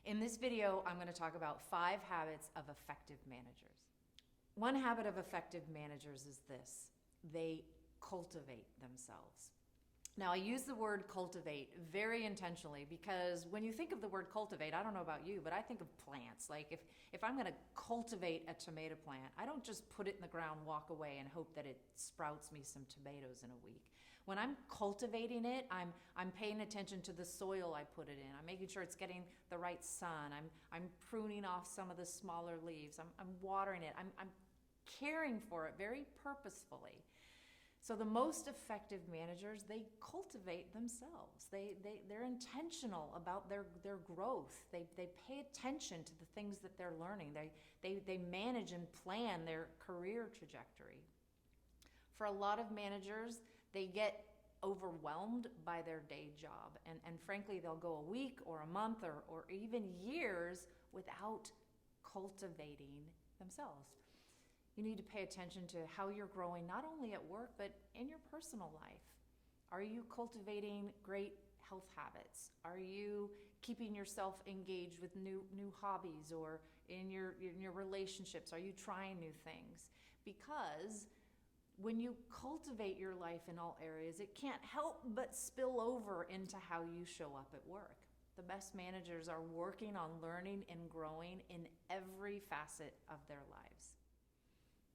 In this video, I'm going to talk about 5 habits of effective managers. One habit of effective managers is this: they cultivate themselves. Now, I use the word cultivate very intentionally because when you think of the word cultivate, I don't know about you, but I think of plants. Like if I'm going to cultivate a tomato plant, I don't just put it in the ground, walk away, and hope that it sprouts me some tomatoes in a week. When I'm cultivating it, I'm paying attention to the soil I put it in. I'm making sure it's getting the right sun. I'm pruning off some of the smaller leaves. I'm watering it. I'm caring for it very purposefully. So the most effective managers, they cultivate themselves. They're intentional about their growth. They pay attention to the things that they're learning. They manage and plan their career trajectory. For a lot of managers, they get overwhelmed by their day job. And frankly, they'll go a week or a month or even years without cultivating themselves. You need to pay attention to how you're growing, not only at work, but in your personal life. Are you cultivating great health habits? Are you keeping yourself engaged with new hobbies, or in your relationships? Are you trying new things? Because when you cultivate your life in all areas, it can't help but spill over into how you show up at work. The best managers are working on learning and growing in every facet of their lives.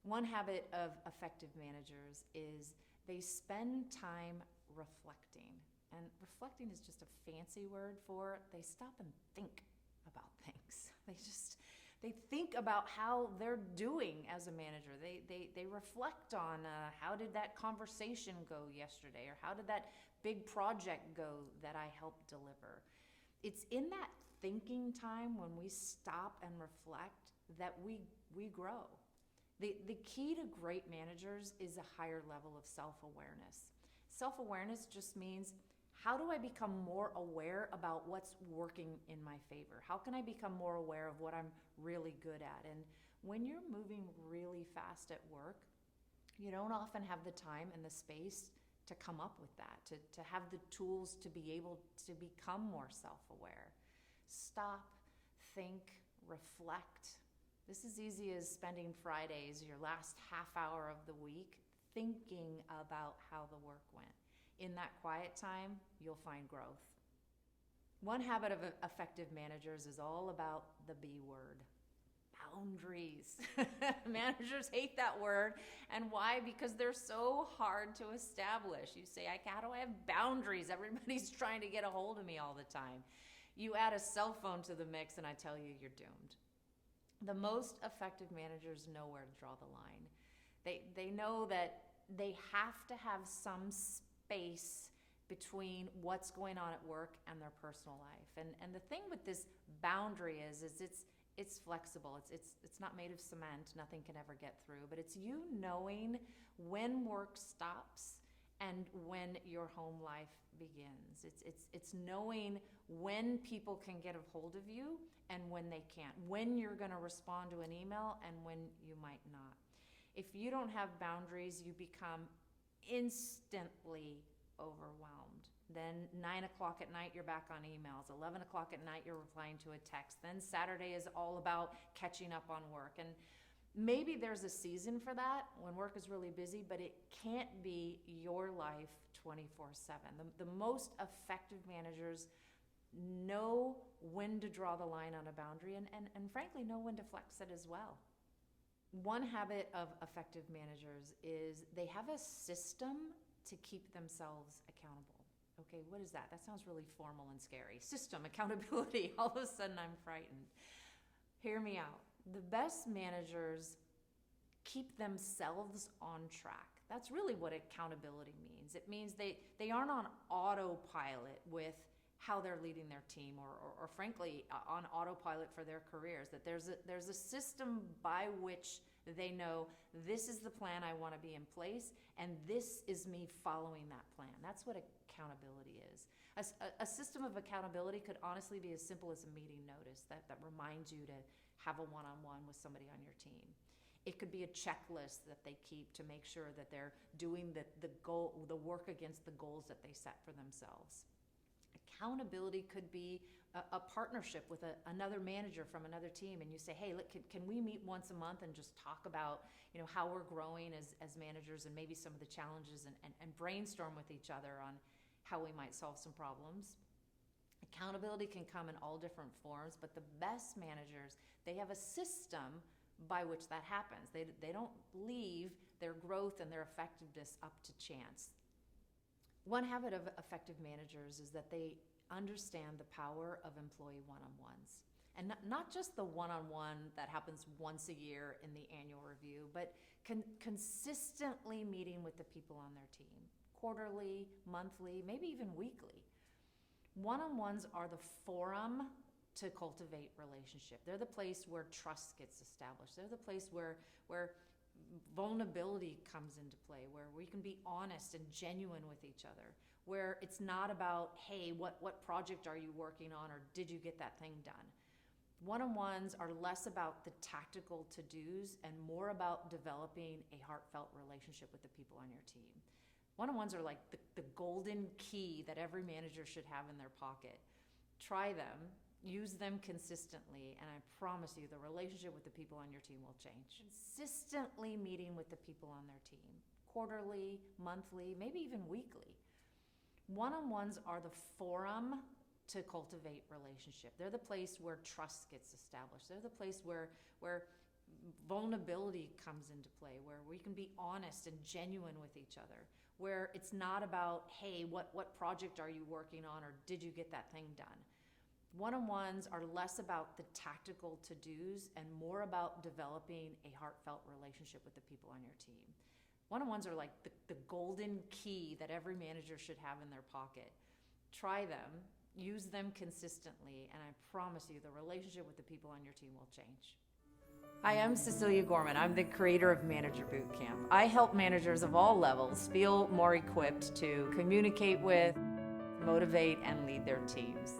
One habit of effective managers is they spend time reflecting. And reflecting is just a fancy word for they stop and think about things. They think about how they're doing as a manager. They reflect on how did that conversation go yesterday, or how did that big project go that I helped deliver. It's in that thinking time when we stop and reflect that we grow. The key to great managers is a higher level of self-awareness. Self-awareness just means, how do I become more aware about what's working in my favor? How can I become more aware of what I'm really good at? And when you're moving really fast at work, you don't often have the time and the space to come up with that, to have the tools to be able to become more self-aware. Stop, think, reflect. This is easy as spending Fridays, your last half hour of the week, thinking about how the work went. In that quiet time, you'll find growth. One habit of effective managers is all about the B word: boundaries. Managers hate that word. And why? Because they're so hard to establish. You say, how do I have boundaries? Everybody's trying to get a hold of me all the time. You add a cell phone to the mix and I tell you, you're doomed. The most effective managers know where to draw the line. They know that they have to have some space between what's going on at work and their personal life. And the thing with this boundary is it's flexible. It's not made of cement. Nothing can ever get through. But it's you knowing when work stops and when your home life begins. It's knowing when people can get a hold of you and when they can't, when you're going to respond to an email and when you might not. If you don't have boundaries, you become instantly overwhelmed. Then 9 o'clock at night, you're back on emails. 11 o'clock at night, you're replying to a text. Then Saturday is all about catching up on work. And maybe there's a season for that when work is really busy, but it can't be your life 24/7. The most effective managers know when to draw the line on a boundary and frankly know when to flex it as well. One habit of effective managers is they have a system to keep themselves accountable. Okay, what is that? That sounds really formal and scary. System, accountability. All of a sudden I'm frightened. Hear me out. The best managers keep themselves on track. That's really what accountability means. It means they aren't on autopilot with how they're leading their team or frankly on autopilot for their careers, that there's a system by which they know this is the plan I want to be in place and this is me following that plan. That's what accountability is. A system of accountability could honestly be as simple as a meeting notice that reminds you to have a one-on-one with somebody on your team. It could be a checklist that they keep to make sure that they're doing the work against the goals that they set for themselves. Accountability could be a partnership with another manager from another team, and you say, hey, look, can we meet once a month and just talk about, how we're growing as managers and maybe some of the challenges, and brainstorm with each other on how we might solve some problems. Accountability can come in all different forms, but the best managers, they have a system by which that happens. They don't leave their growth and their effectiveness up to chance. One habit of effective managers is that they understand the power of employee one-on-ones. And not just the one-on-one that happens once a year in the annual review, but consistently meeting with the people on their team, quarterly, monthly, maybe even weekly. One-on-ones are the forum to cultivate relationship. They're the place where trust gets established. They're the place where vulnerability comes into play, where we can be honest and genuine with each other, where it's not about, hey, what project are you working on, or did you get that thing done? One-on-ones are less about the tactical to-dos and more about developing a heartfelt relationship with the people on your team. One-on-ones are like the golden key that every manager should have in their pocket. Try them, use them consistently, and I promise you the relationship with the people on your team will change. Consistently meeting with the people on their team, quarterly, monthly, maybe even weekly. One-on-ones are the forum to cultivate relationship. They're the place where trust gets established. They're the place where vulnerability comes into play, where we can be honest and genuine with each other, where it's not about, hey, what project are you working on, or did you get that thing done? One-on-ones are less about the tactical to-dos and more about developing a heartfelt relationship with the people on your team. One-on-ones are like the golden key that every manager should have in their pocket. Try them, use them consistently, and I promise you the relationship with the people on your team will change. Hi, I'm Cecilia Gorman. I'm the creator of Manager Bootcamp. I help managers of all levels feel more equipped to communicate with, motivate, and lead their teams.